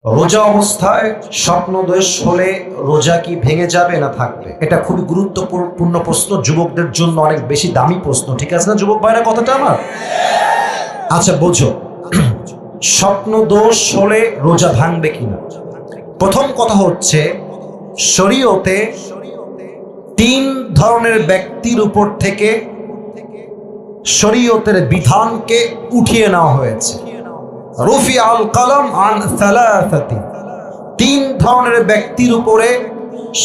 রোজা অবস্থায় স্বপ্নদোষ হলে রোজা কি ভেঙে যাবে না থাকবে? এটা খুবই গুরুত্বপূর্ণ প্রশ্ন, যুবকদের জন্য অনেক বেশি দামি প্রশ্ন। ঠিক আছে না যুবক ভাইরা কথাটা আমার? আচ্ছা বোঝো, স্বপ্নদোষ হলে রোজা ভাঙবে কিনা। প্রথম কথা হচ্ছে, শরীয়তে তিন ধরনের ব্যক্তির উপর থেকে শরীয়তের বিধানকে উঠিয়ে নেওয়া হয়েছে। রুফি আল কালাম আন সালাসাতি, তিন ধরনের ব্যক্তির উপরে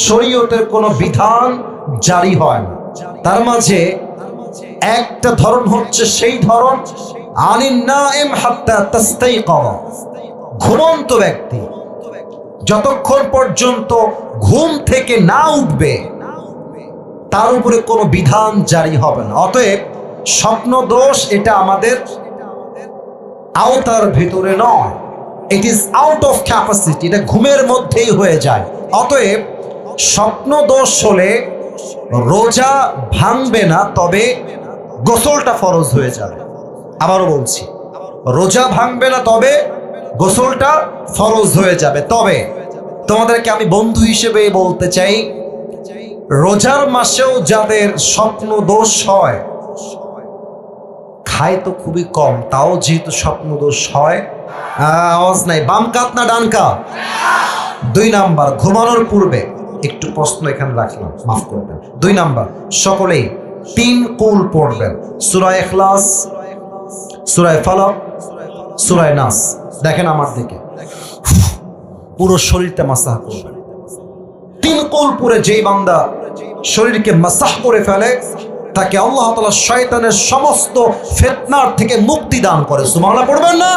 শরীয়তের কোনো বিধান জারি হয় না। তার মাঝে একটা ধরন হচ্ছে সেই ধরন আনিন নাইম হাত্তা তাস্তাইকায, ঘুমন্ত ব্যক্তি যতক্ষণ পর্যন্ত ঘুম থেকে না উঠবে তার উপরে কোনো বিধান জারি হবে না। অতএব স্বপ্ন দোষ এটা আমাদের আওতার ভিতরে নয়, it is out of capacity, এটা ঘুমের মধ্যেই হয়ে যায়। অতএব স্বপ্ন দোষ হলে রোজা ভাঙবে না, তবে গোসলটা ফরজ হয়ে যাবে। আবারও বলছি, রোজা ভাঙবে না, তবে গোসলটা ফরজ হয়ে যাবে। তবে তোমাদেরকে আমি বন্ধু হিসেবে বলতে চাই, রোজার মাসেও যাদের স্বপ্ন দোষ হয়, খায় তো খুবই কম, তাও যেহেতু স্বপ্ন দোষ হয়, আওয়াজ নাই, বাম কাত না ডান কাত? 2 নাম্বার, ঘুমানোর পূর্বে একটু প্রশ্ন এখানে রাখলাম, মাফ করবেন। 2 নাম্বার, সকলেই 3 কুল পড়বেন, সূরা ইখলাস, সূরা ফালাক, সূরা নাস। দেখেন আমার দিকে, পুরো শরীরটা মাসাহ করবেন। 3 কুল পড়ে যেই বান্দা শরীরকে মাসাহ করে ফেলে, তাকে আল্লাহ তাআলা শয়তানের সমস্ত ফিতনার থেকে মুক্তি দান করে। সুবহানাল্লাহ পড়বেন না?